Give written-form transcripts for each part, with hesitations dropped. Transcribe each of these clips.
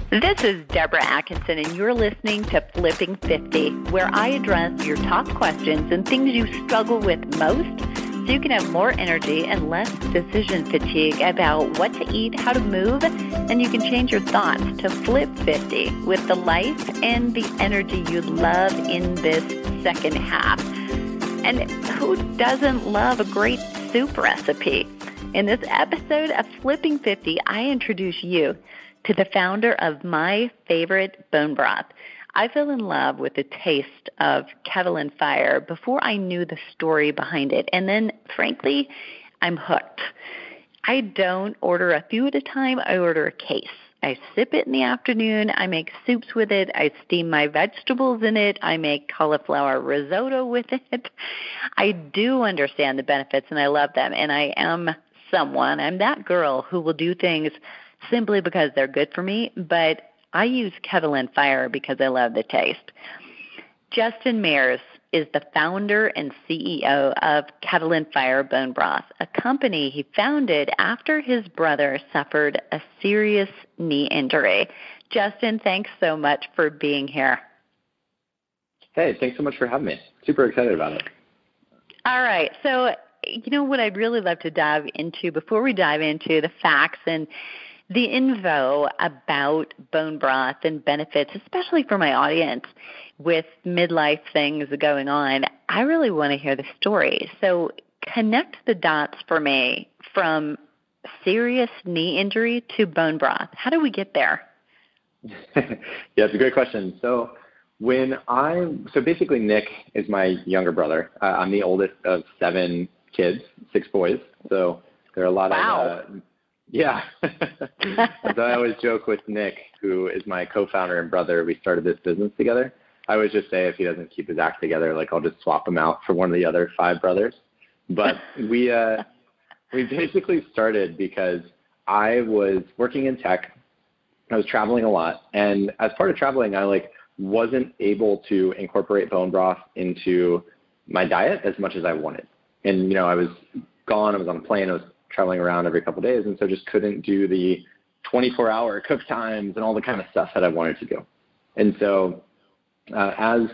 This is Deborah Atkinson, and you're listening to Flipping 50, where I address your top questions and things you struggle with most so you can have more energy and less decision fatigue about what to eat, how to move, and you can change your thoughts to Flip 50 with the life and the energy you love in this second half. And who doesn't love a great soup recipe? In this episode of Flipping 50, I introduce you to the founder of my favorite bone broth. I fell in love with the taste of Kettle and Fire before I knew the story behind it. And then, frankly, I'm hooked. I don't order a few at a time. I order a case. I sip it in the afternoon. I make soups with it. I steam my vegetables in it. I make cauliflower risotto with it. I do understand the benefits, and I love them. And I'm that girl who will do things simply because they're good for me, but I use Kettle and Fire because I love the taste. Justin Mears is the founder and CEO of Kettle and Fire Bone Broth, a company he founded after his brother suffered a serious knee injury. Justin, thanks so much for being here. Hey, thanks so much for having me. Super excited about it. All right. So, you know what I'd really love to dive into before we dive into the facts and the info about bone broth and benefits, especially for my audience with midlife things going on, I really want to hear the story. So connect the dots for me from serious knee injury to bone broth. How do we get there? Yeah, it's a great question. So basically Nick is my younger brother. I'm the oldest of 7 kids, 6 boys. So there are a lot of yeah. So I always joke with Nick, who is my co-founder and brother. We started this business together. I always just say if he doesn't keep his act together, I'll just swap him out for one of the other 5 brothers. But we basically started because I was working in tech. I was traveling a lot, and as part of traveling, I wasn't able to incorporate bone broth into my diet as much as I wanted. And I was gone. I was on a plane. I was traveling around every couple of days, and so just couldn't do the 24-hour cook times and all the kind of stuff that I wanted to do. And so as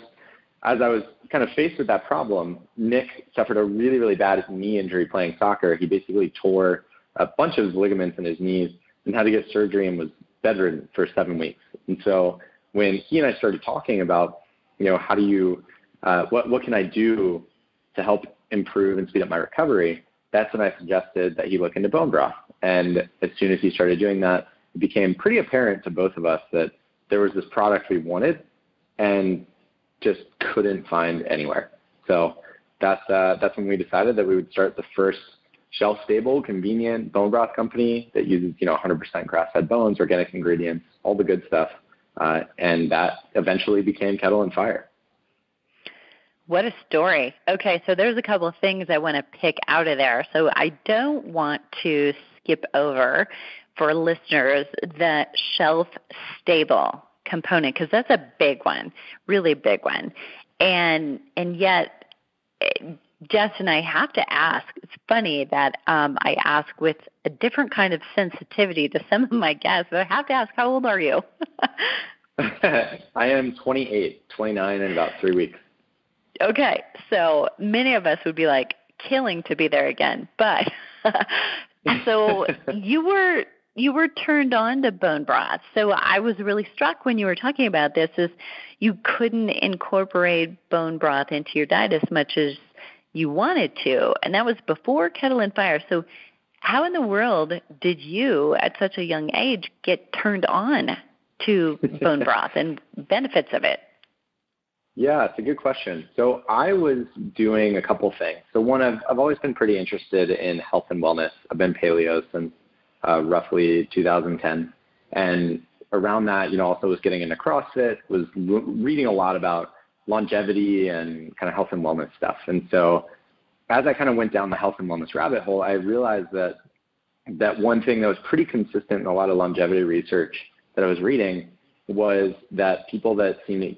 I was kind of faced with that problem, Nick suffered a really, really bad knee injury playing soccer. He basically tore a bunch of his ligaments in his knees and had to get surgery and was bedridden for 7 weeks. And so when he and I started talking about, how do you, what can I do to help improve and speed up my recovery, that's when I suggested that he look into bone broth. And as soon as he started doing that, it became pretty apparent to both of us that there was this product we wanted and just couldn't find anywhere. So that's when we decided that we would start the first shelf-stable, convenient bone broth company that uses 100% grass-fed bones, organic ingredients, all the good stuff. And that eventually became Kettle and Fire. What a story. Okay, so there's a couple of things I want to pick out of there. So I don't want to skip over for listeners the shelf-stable component because that's a big one, really big one. And yet, Jess and I have to ask, it's funny that I ask with a different kind of sensitivity to some of my guests, but I have to ask, how old are you? I am 29 in about 3 weeks. Okay, so many of us would be killing to be there again. But so you were turned on to bone broth. So I was really struck when you were talking about this is you couldn't incorporate bone broth into your diet as much as you wanted to. And that was before Kettle and Fire. So how in the world did you at such a young age get turned on to bone broth and benefits of it? Yeah, it's a good question. So I was doing a couple things. So one, I've always been pretty interested in health and wellness. I've been paleo since roughly 2010. And around that, also was getting into CrossFit, was reading a lot about longevity and kind of health and wellness stuff. And so as I kind of went down the health and wellness rabbit hole, I realized that one thing that was pretty consistent in a lot of longevity research that I was reading was that people that seem to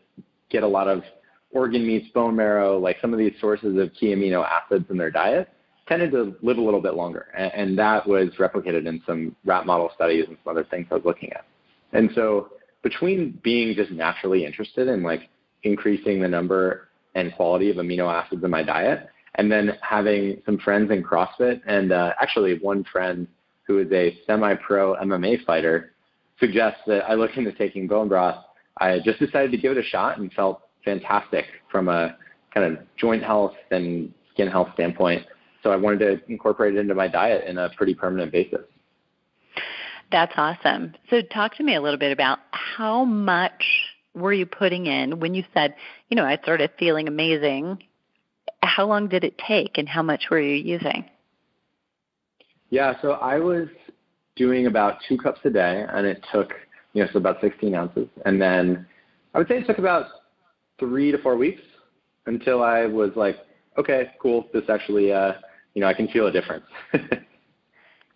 get a lot of organ meats, bone marrow, some of these sources of key amino acids in their diet, tended to live a little bit longer. And that was replicated in some rat model studies and some other things I was looking at. And so between being just naturally interested in like increasing the number and quality of amino acids in my diet, and then having some friends in CrossFit, and actually one friend who is a semi-pro MMA fighter suggests that I look into taking bone broth, I just decided to give it a shot and felt fantastic from a kind of joint health and skin health standpoint. So I wanted to incorporate it into my diet in a pretty permanent basis. That's awesome. So talk to me a little bit about how much were you putting in when you said, I started feeling amazing. How long did it take and how much were you using? Yeah, so I was doing about 2 cups a day, and it took, so about 16 ounces. And then I would say it took about 3 to 4 weeks until I was like, okay, cool. This actually, I can feel a difference.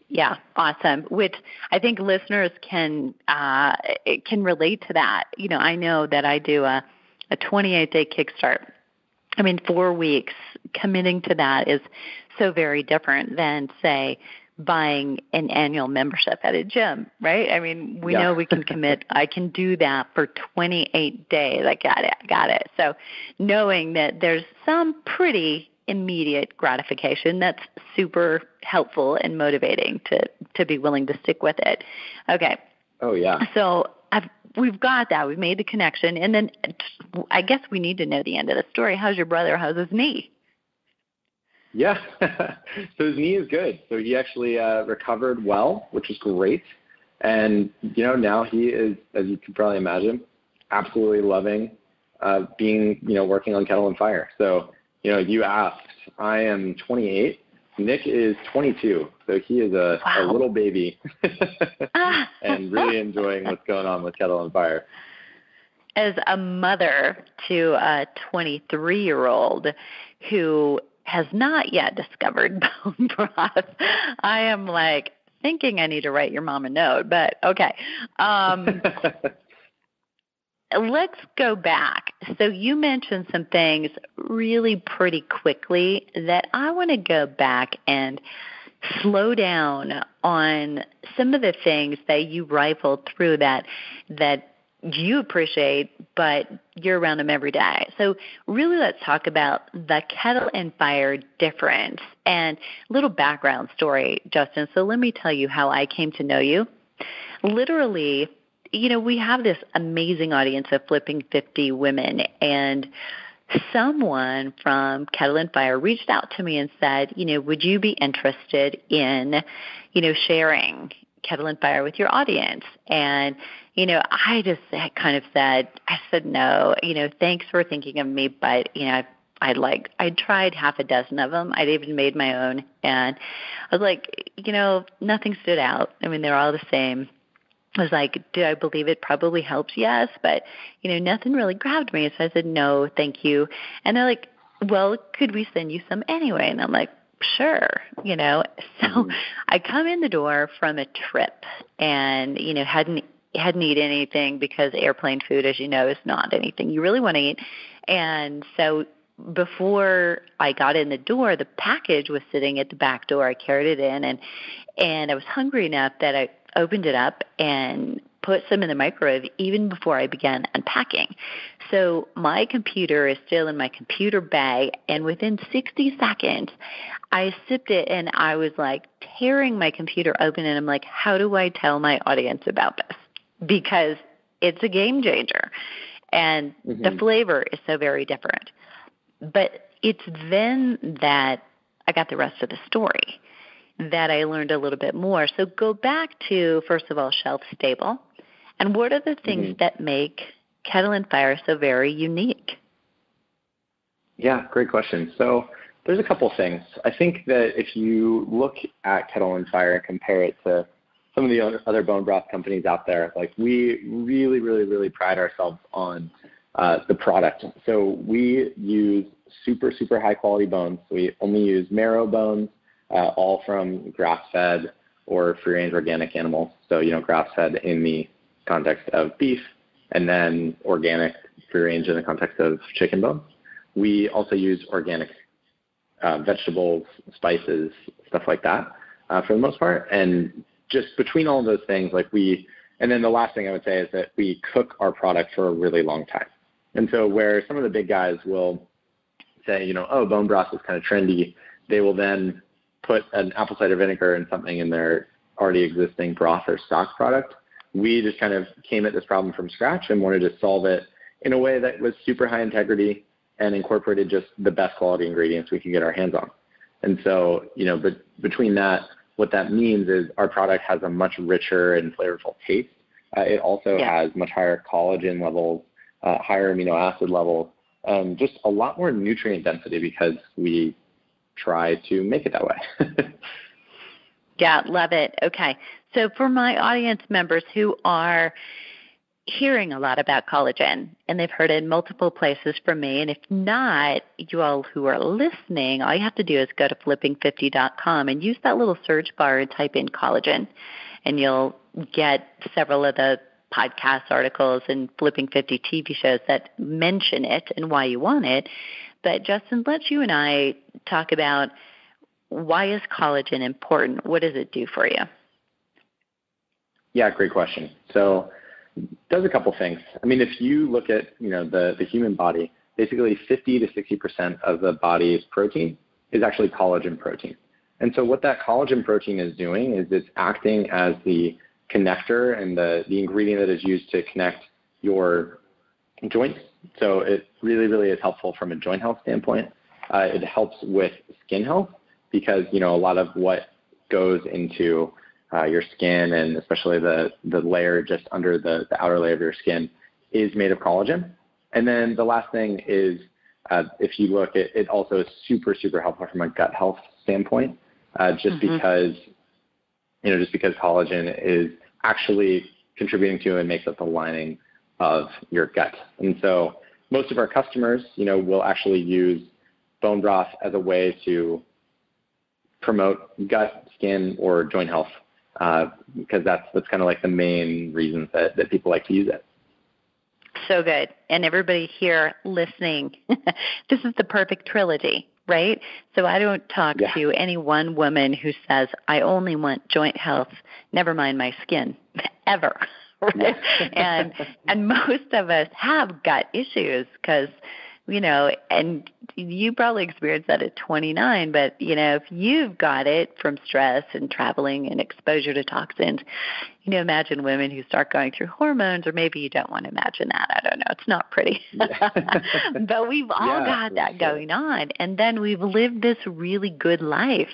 Yeah, awesome. Which I think listeners can relate to that. I know that I do a 28-day kickstart. 4 weeks committing to that is so very different than, say, buying an annual membership at a gym, right? We know we can commit. I can do that for 28 days. I got it. So knowing that there's some pretty immediate gratification, that's super helpful and motivating to be willing to stick with it. Okay. Oh, yeah. So we've got that. We've made the connection. And then I guess we need to know the end of the story. How's your brother? How's his knee? Yeah. So his knee is good. So he actually recovered well, which is great. And, now he is, as you can probably imagine, absolutely loving being, working on Kettle and Fire. So, you asked, I am 28. Nick is 22. So he is a little baby and really enjoying what's going on with Kettle and Fire. As a mother to a 23-year-old who has not yet discovered bone broth, I am like thinking I need to write your mom a note, but okay. Let's go back. So you mentioned some things really pretty quickly that I want to go back and slow down on some of the things that you rifled through that you appreciate, but you're around them every day. So really let's talk about the Kettle and Fire difference and a little background story, Justin. So let me tell you how I came to know you. Literally, we have this amazing audience of Flipping 50 women, and someone from Kettle and Fire reached out to me and said, would you be interested in, sharing Kettle and Fire with your audience? And, I just kind of said no, thanks for thinking of me, but, I tried half a dozen of them. I'd even made my own, and I was like, nothing stood out. They're all the same. I was like, do I believe it probably helps? Yes, but, nothing really grabbed me. So I said, no, thank you. And they're like, well, could we send you some anyway? And I'm like, sure, So I come in the door from a trip and, hadn't eaten anything because airplane food, as you know, is not anything you really want to eat. And so before I got in the door, the package was sitting at the back door. I carried it in, and I was hungry enough that I opened it up and put some in the microwave even before I began unpacking. So my computer is still in my computer bag, and within 60 seconds, I sipped it, and I was like tearing my computer open, and I'm like, how do I tell my audience about this? Because it's a game changer, and the flavor is so very different. But it's then that I got the rest of the story, that I learned a little bit more. So go back to, first of all, shelf stable. And what are the things that make Kettle and Fire so very unique? Yeah, great question. So there's a couple things. I think that if you look at Kettle and Fire and compare it to some of the other bone broth companies out there, like we really, really, really pride ourselves on the product. So we use super, super high quality bones. We only use marrow bones, all from grass-fed or free-range organic animals. So, grass-fed in the context of beef, and then organic free-range in the context of chicken bones. We also use organic vegetables, spices, stuff like that, for the most part. And just between all of those things, like we And then the last thing I would say is that we cook our product for a really long time. And so where some of the big guys will say, oh, bone broth is kind of trendy, they will then put an apple cider vinegar and something in their already existing broth or stock product. We just kind of came at this problem from scratch and wanted to solve it in a way that was super high integrity and incorporated just the best quality ingredients we could get our hands on. And so, but between that, what that means is our product has a much richer and flavorful taste. It also has much higher collagen levels, higher amino acid levels, and just a lot more nutrient density because we try to make it that way. Yeah, love it. Okay. So for my audience members who are hearing a lot about collagen, and they've heard it in multiple places from me, and if not, you all who are listening, all you have to do is go to flipping50.com and use that little search bar and type in collagen, and you'll get several of the podcast articles and Flipping 50 TV shows that mention it and why you want it. But Justin, let you and I talk about, why is collagen important? What does it do for you? Yeah, great question. So it does a couple things. I mean, if you look at, the human body, basically 50 to 60% of the body's protein is actually collagen protein. And so what that collagen protein is doing is it's acting as the connector and the ingredient that is used to connect your joints. So it really, really is helpful from a joint health standpoint. It helps with skin health because, a lot of what goes into your skin, and especially the layer just under the outer layer of your skin, is made of collagen. And then the last thing is, if you look at it, also is super, super helpful from a gut health standpoint, just because collagen is actually contributing to and makes up the lining of your gut. And so most of our customers, will actually use bone broth as a way to promote gut, skin, or joint health, because that's kind of like the main reasons that people like to use it. So good. And everybody here listening, this is the perfect trilogy, right? So I don't talk to any one woman who says, I only want joint health, never mind my skin, ever. Right? And most of us have gut issues because, and you probably experienced that at 29, but, if you've got it from stress and traveling and exposure to toxins, imagine women who start going through hormones, or maybe you don't want to imagine that. I don't know. It's not pretty. But we've all got that going on. And then we've lived this really good life.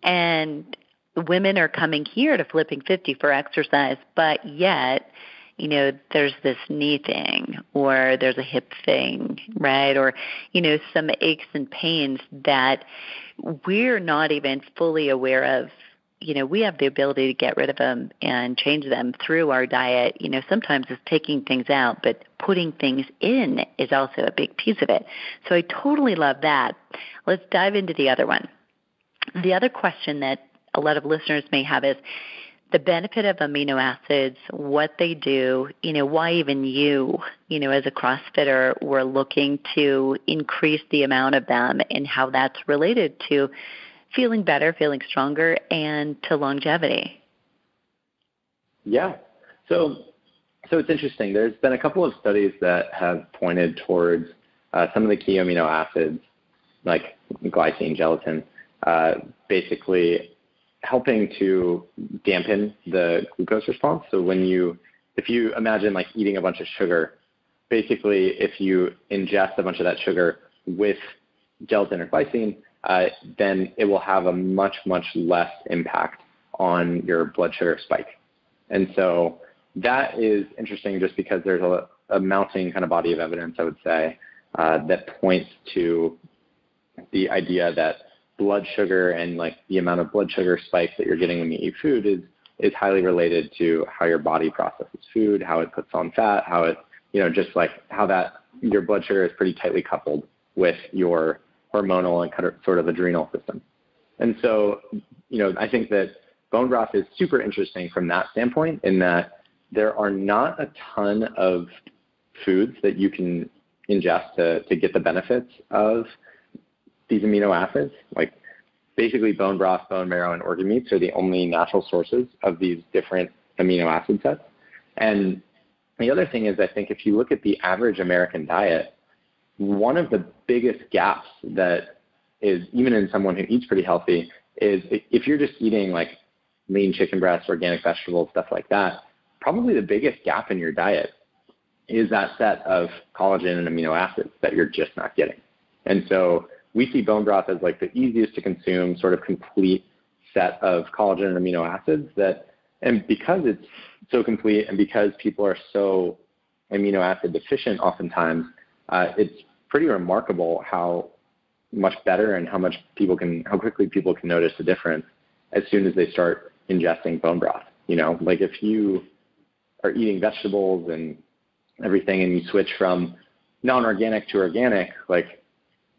And women are coming here to Flipping 50 for exercise, but yet, there's this knee thing, or there's a hip thing, right? Or, some aches and pains that we're not even fully aware of. We have the ability to get rid of them and change them through our diet. Sometimes it's taking things out, but putting things in is also a big piece of it. So I totally love that. Let's dive into the other one. The other question that a lot of listeners may have is the benefit of amino acids, what they do, why even you, as a CrossFitter, were looking to increase the amount of them, and how that's related to feeling better, feeling stronger, and to longevity. Yeah. So it's interesting. There's been a couple of studies that have pointed towards some of the key amino acids, like glycine, gelatin, basically helping to dampen the glucose response. So if you imagine like eating a bunch of sugar, basically if you ingest a bunch of that sugar with gelatin or glycine, then it will have a much, much less impact on your blood sugar spike. And so that is interesting just because there's a mounting kind of body of evidence, I would say, that points to the idea that blood sugar and like the amount of blood sugar spikes that you're getting when you eat food is highly related to how your body processes food, how it puts on fat, how it, just like how that your blood sugar is pretty tightly coupled with your hormonal and kind of sort of adrenal system. And so, I think that bone broth is super interesting from that standpoint, in that there are not a ton of foods that you can ingest to get the benefits of these amino acids. Like basically bone broth, bone marrow, and organ meats are the only natural sources of these different amino acid sets. And the other thing is, I think if you look at the average American diet, one of the biggest gaps that is even in someone who eats pretty healthy is if you're just eating like lean chicken breasts, organic vegetables, stuff like that, probably the biggest gap in your diet is that set of collagen and amino acids that you're just not getting. And so we see bone broth as like the easiest to consume sort of complete set of collagen and amino acids and because it's so complete and because people are so amino acid deficient oftentimes, it's pretty remarkable how much better and how quickly people can notice the difference as soon as they start ingesting bone broth. Like if you are eating vegetables and everything and you switch from non-organic to organic, like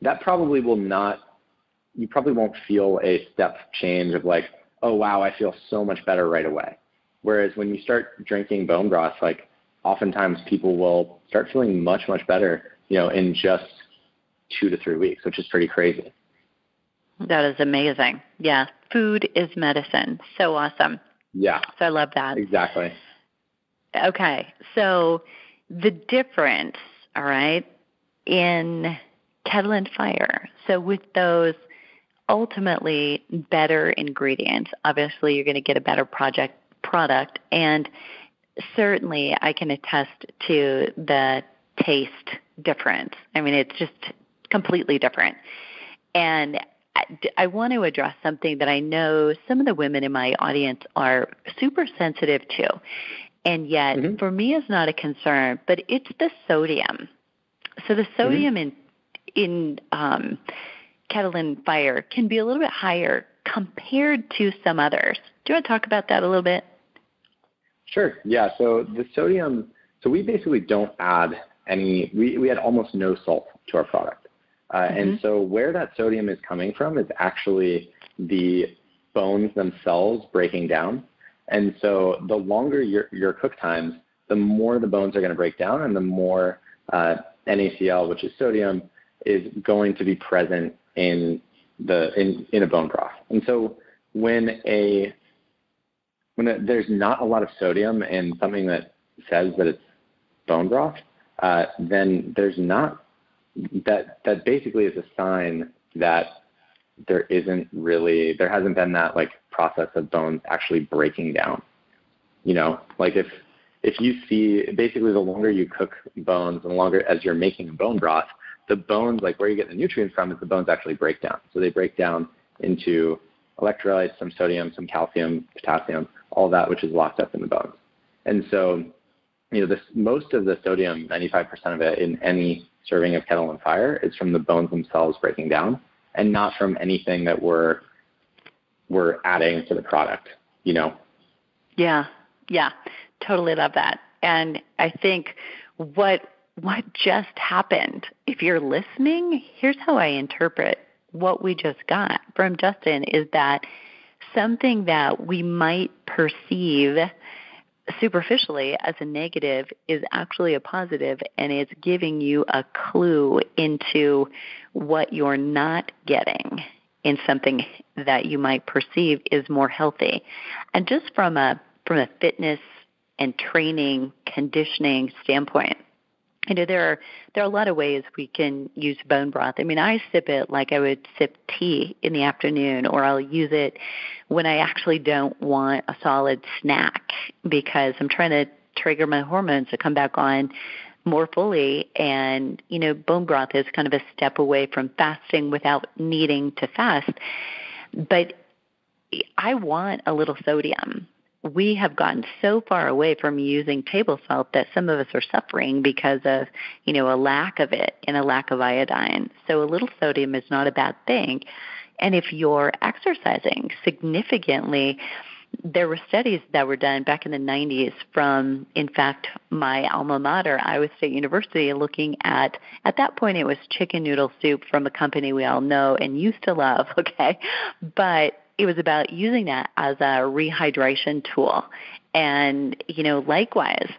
that probably you probably won't feel a step change of like, oh wow, I feel so much better right away. Whereas when you start drinking bone broth, like oftentimes people will start feeling much, much better, in just 2 to 3 weeks, which is pretty crazy. That is amazing. Yeah. Food is medicine. So awesome. Yeah. So I love that. Exactly. Okay. So the difference, all right, in Kettle and Fire. So with those ultimately better ingredients, obviously you're going to get a better product. And certainly I can attest to the taste difference. I mean, it's just completely different. And I want to address something that I know some of the women in my audience are super sensitive to. And yet, for me, it's not a concern, but it's the sodium. So the sodium in Kettle and Fire can be a little bit higher compared to some others. Do you want to talk about that a little bit? Sure. Yeah. So the sodium, we basically don't add any, we add almost no salt to our product. And so where that sodium is coming from is actually the bones themselves breaking down. And so the longer your cook times, the more the bones are going to break down and the more NaCl, which is sodium, is going to be present in a bone broth. And so when there's not a lot of sodium in something that says that it's bone broth, then there's not that basically is a sign that there hasn't been that like process of bones actually breaking down. Like if you see basically the longer you cook bones and the longer as you're making a bone broth, the bones, like where you get the nutrients from, is the bones actually break down. So they break down into electrolytes, some sodium, some calcium, potassium, all that, which is locked up in the bones. And so, most of the sodium, 95% of it in any serving of Kettle and Fire, is from the bones themselves breaking down and not from anything that we're adding to the product, Yeah, totally love that. And I think what just happened, if you're listening, here's how I interpret what we just got from Justin, is that something that we might perceive superficially as a negative is actually a positive, and it's giving you a clue into what you're not getting in something that you might perceive is more healthy. And just from a fitness and training, conditioning standpoint, there are a lot of ways we can use bone broth. I mean, I sip it like I would sip tea in the afternoon, or I'll use it when I actually don't want a solid snack because I'm trying to trigger my hormones to come back on more fully. And, bone broth is kind of a step away from fasting without needing to fast. But I want a little sodium. We have gotten so far away from using table salt that some of us are suffering because of, a lack of it and a lack of iodine. So a little sodium is not a bad thing. And if you're exercising significantly, there were studies that were done back in the 90s from, in fact, my alma mater, Iowa State University, looking at that point, it was chicken noodle soup from a company we all know and used to love, okay? But it was about using that as a rehydration tool. And, likewise,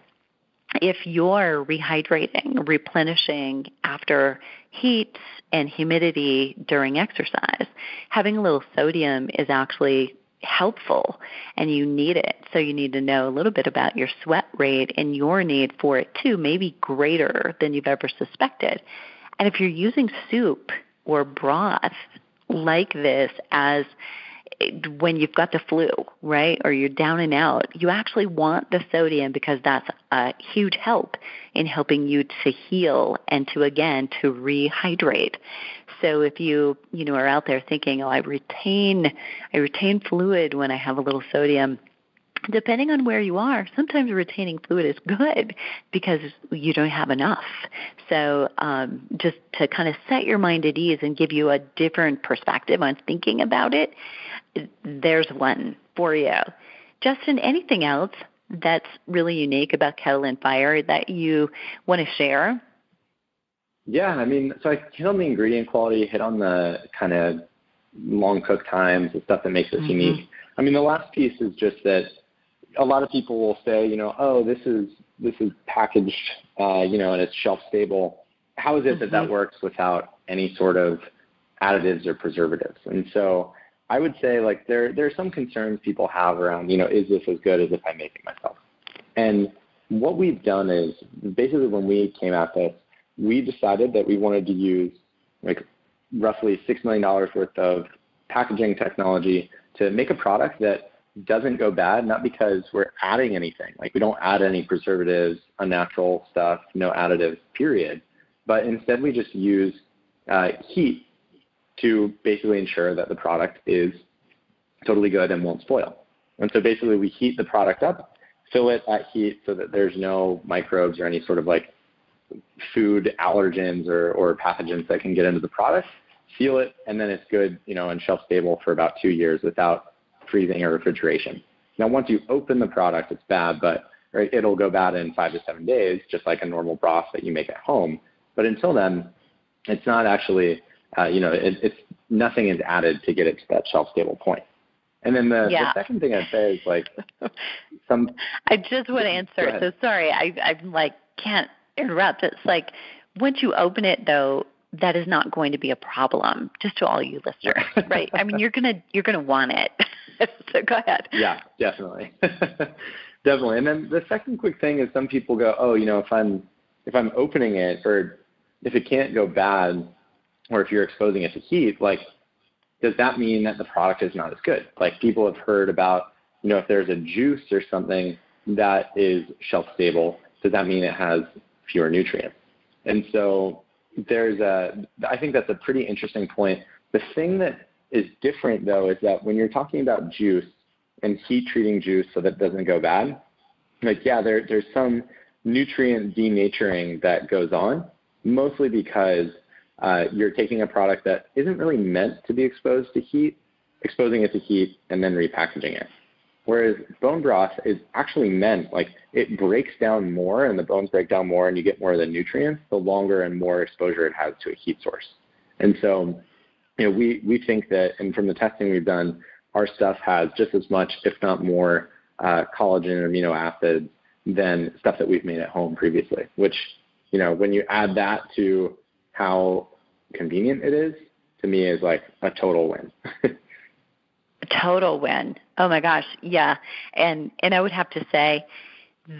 if you're rehydrating, replenishing after heat and humidity during exercise, having a little sodium is actually helpful and you need it. So you need to know a little bit about your sweat rate and your need for it too, maybe greater than you've ever suspected. And if you're using soup or broth like this as when you've got the flu, right, or you're down and out, you actually want the sodium because that's a huge help in helping you to heal and to rehydrate. So if you are out there thinking, I retain fluid when I have a little sodium, depending on where you are, sometimes retaining fluid is good because you don't have enough. So just to kind of set your mind at ease and give you a different perspective on thinking about it, there's one for you. Justin, anything else that's really unique about Kettle and Fire that you want to share? Yeah, I mean, so I hit on the ingredient quality, hit on the kind of long cook times, the stuff that makes us unique. I mean, the last piece is just that a lot of people will say, this is packaged, and it's shelf stable. How is it that works without any sort of additives or preservatives? And so I would say, there are some concerns people have around, is this as good as if I make it myself? And what we've done is basically when we came at this, we decided that we wanted to use roughly $6 million worth of packaging technology to make a product that doesn't go bad, not because we're adding anything. We don't add any preservatives, unnatural stuff, no additives, period. But instead we just use heat to basically ensure that the product is totally good and won't spoil. And so basically we heat the product up, fill it at heat so that there's no microbes or any sort of food allergens or pathogens that can get into the product, seal it, and then it's good, and shelf stable for about 2 years without freezing or refrigeration. Now, once you open the product, it's bad, but it'll go bad in 5 to 7 days, just like a normal broth that you make at home. But until then, it's not actually, it's nothing is added to get it to that shelf stable point. And then the second thing I'd say is I just want to answer. So sorry, I'm can't interrupt. It's once you open it though, that is not going to be a problem. Just to all you listeners, right? I mean, you're gonna want it. So go ahead. Yeah, definitely, definitely. And then the second quick thing is some people go, if I'm opening it, or if it can't go bad, or if you're exposing it to heat, does that mean that the product is not as good? People have heard about, if there's a juice or something that is shelf stable, does that mean it has fewer nutrients? And so I think that's a pretty interesting point. The thing that is different though is that when you're talking about juice and heat treating juice so that it doesn't go bad, there's some nutrient denaturing that goes on, mostly because you're taking a product that isn't really meant to be exposed to heat, exposing it to heat, and then repackaging it. Whereas bone broth is actually meant, it breaks down more and the bones break down more and you get more of the nutrients the longer and more exposure it has to a heat source. And so, we think that, and from the testing we've done, our stuff has just as much, if not more, collagen and amino acids than stuff that we've made at home previously, which, when you add that to how convenient it is, to me is a total win. Total win. Oh my gosh. Yeah. And I would have to say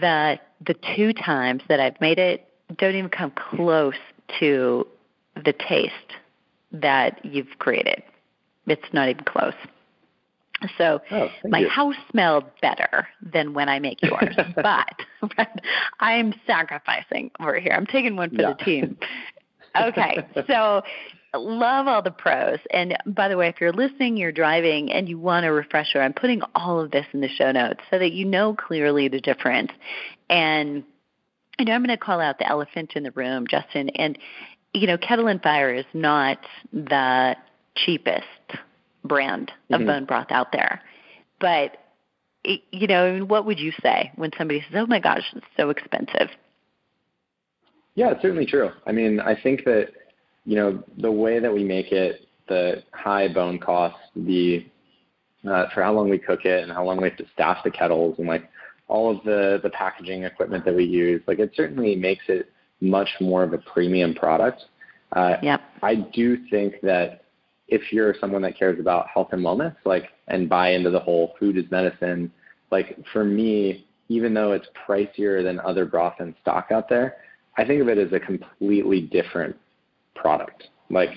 that the 2 times that I've made it don't even come close to the taste that you've created. It's not even close. So my house smelled better than when I make yours, but I'm sacrificing over here. I'm taking one for the team. Okay. So love all the pros. And by the way, if you're listening, you're driving, and you want a refresher, I'm putting all of this in the show notes so that you know clearly the difference. And I'm going to call out the elephant in the room, Justin. And, Kettle and Fire is not the cheapest brand of bone broth out there. But, what would you say when somebody says, oh, my gosh, it's so expensive? Yeah, it's certainly true. I mean, I think that, the way that we make it, the high bone costs, for how long we cook it and how long we have to staff the kettles and all of the packaging equipment that we use, it certainly makes it much more of a premium product. I do think that if you're someone that cares about health and wellness, like, and buy into the whole food is medicine, like for me, even though it's pricier than other broth and stock out there, I think of it as a completely different product. Like,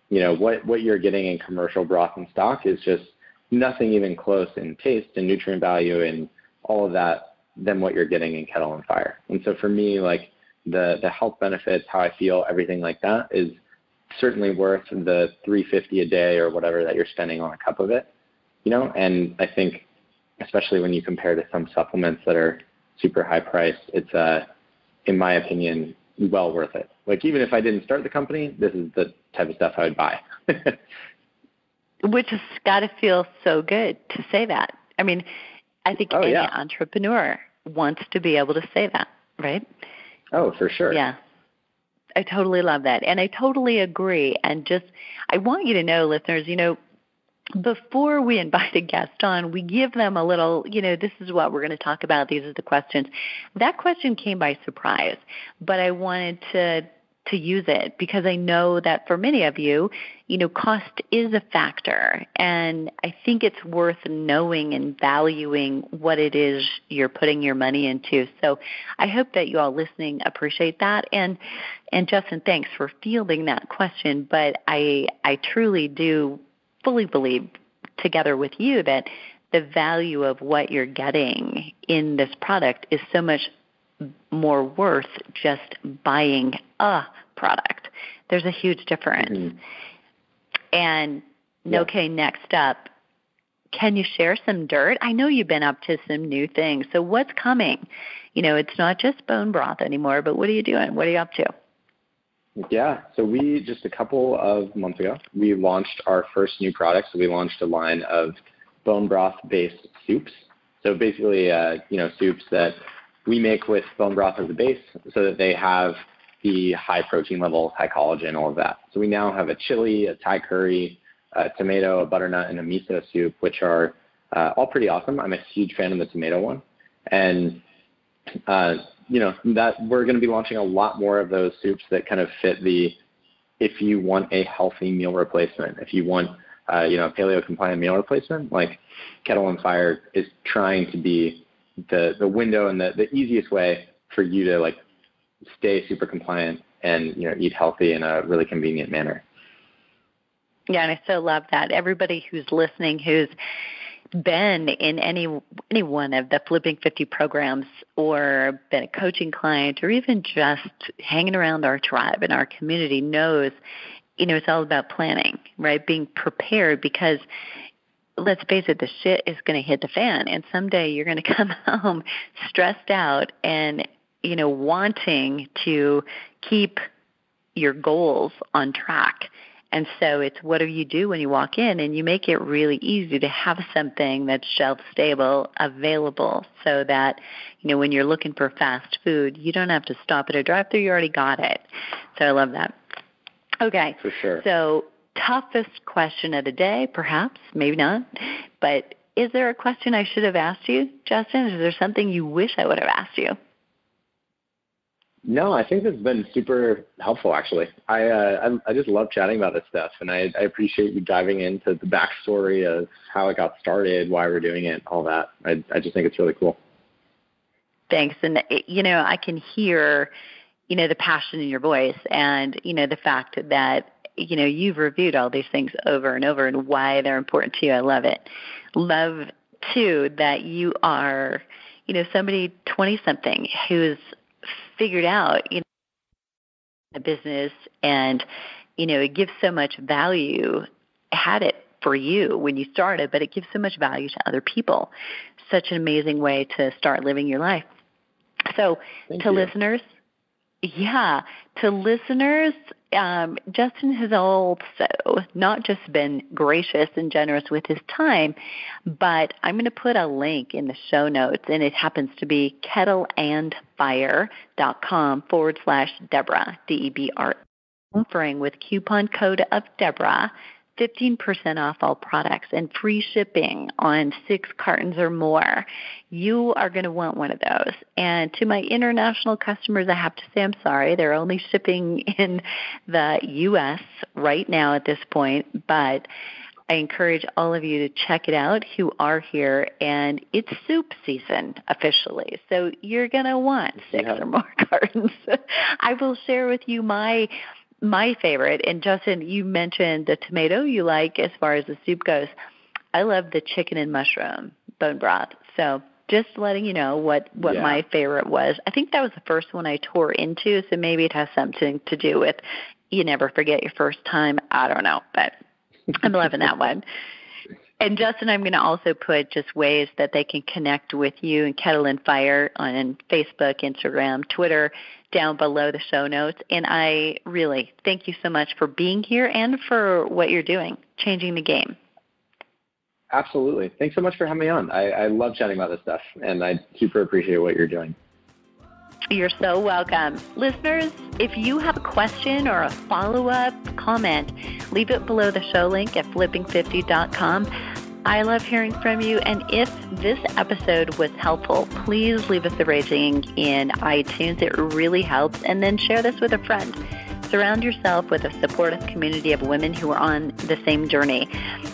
you know, what you're getting in commercial broth and stock is just nothing even close in taste and nutrient value and all of that than what you're getting in Kettle and Fire. And so for me, like the health benefits, how I feel, everything like that is certainly worth the $3.50 a day or whatever that you're spending on a cup of it, you know? And I think especially when you compare to some supplements that are super high priced, it's in my opinion, well worth it. Like even if I didn't start the company, this is the type of stuff I would buy. Which has got to feel so good to say that. I mean, I think any entrepreneur wants to be able to say that, right? Oh, for sure. Yeah. I totally love that. And I totally agree. And just, I want you to know, listeners, you know, before we invite a guest on, we give them a little, you know, this is what we're going to talk about. These are the questions. That question came by surprise, but I wanted to use it because I know that for many of you, you know, cost is a factor. And I think it's worth knowing and valuing what it is you're putting your money into. So I hope that you all listening appreciate that. And Justin, thanks for fielding that question. But I truly do fully believe together with you that the value of what you're getting in this product is so much more worth just buying a product. There's a huge difference. Mm-hmm. And okay, next up, can you share some dirt? I know you've been up to some new things. So what's coming? You know, it's not just bone broth anymore, but what are you doing? What are you up to? Yeah, so we just a couple of months ago, we launched our first new product. So we launched a line of bone broth-based soups. So basically, you know, soups that we make with bone broth as a base so that they have the high protein level, high collagen, all of that. So we now have a chili, a Thai curry, a tomato, a butternut, and a miso soup, which are all pretty awesome. I'm a huge fan of the tomato one. And you know, that we're going to be launching a lot more of those soups that kind of fit if you want a healthy meal replacement, if you want, you know, a paleo compliant meal replacement, like Kettle and Fire is trying to be the window and the easiest way for you to like stay super compliant and, you know, eat healthy in a really convenient manner. Yeah. And I so love that. Everybody who's listening, who's been in any one of the Flipping 50 programs or been a coaching client or even just hanging around our tribe and our community knows, you know, it's all about planning, right? Being prepared because let's face it, the shit is going to hit the fan and someday you're going to come home stressed out and, you know, wanting to keep your goals on track. And so it's what do you do when you walk in and you make it really easy to have something that's shelf stable available so that, you know, when you're looking for fast food, you don't have to stop at a drive-thru, you already got it. So I love that. Okay. For sure. So toughest question of the day, perhaps, maybe not, but is there a question I should have asked you, Justin? Is there something you wish I would have asked you? No, I think this has been super helpful, actually. I just love chatting about this stuff, and I appreciate you diving into the backstory of how it got started, why we're doing it, all that. I just think it's really cool. Thanks. And, you know, I can hear, you know, the passion in your voice and, you know, the fact that, you know, you've reviewed all these things over and over and why they're important to you. I love it. Love, too, that you are, you know, somebody 20-something who's figured out, you know, the business and, you know, it gives so much value, had it for you when you started, but it gives so much value to other people. Such an amazing way to start living your life. So listeners, Justin has also not just been gracious and generous with his time, but I'm going to put a link in the show notes, and it happens to be kettleandfire.com/Deborah, Debra, offering with coupon code of Deborah 15% off all products and free shipping on 6 cartons or more. You are going to want one of those. And to my international customers, I have to say I'm sorry. They're only shipping in the U.S. right now at this point, but I encourage all of you to check it out who are here, and it's soup season officially, so you're going to want 6 or more cartons. I will share with you my favorite, and Justin, you mentioned the tomato you like as far as the soup goes. I love the chicken and mushroom bone broth, so just letting you know what my favorite was. I think that was the first one I tore into, so maybe it has something to do with you never forget your first time. I don't know, but I'm loving that one. And Justin, I'm going to also put just ways that they can connect with you and Kettle and Fire on Facebook, Instagram, Twitter, down below the show notes. And I really thank you so much for being here and for what you're doing, changing the game. Absolutely. Thanks so much for having me on. I love chatting about this stuff, and I super appreciate what you're doing. You're so welcome. Listeners, if you have a question or a follow-up comment, leave it below the show link at flipping50.com. I love hearing from you, and if this episode was helpful, please leave us a rating in iTunes. It really helps, and then share this with a friend. Surround yourself with a supportive community of women who are on the same journey.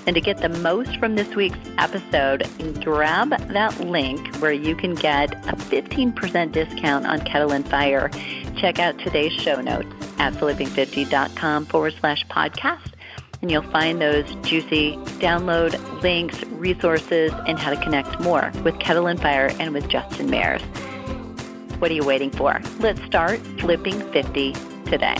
And to get the most from this week's episode, grab that link where you can get a 15% discount on Kettle and Fire. Check out today's show notes at flipping50.com/podcast. And you'll find those juicy download links, resources, and how to connect more with Kettle and Fire and with Justin Mayers. What are you waiting for? Let's start Flipping 50 today.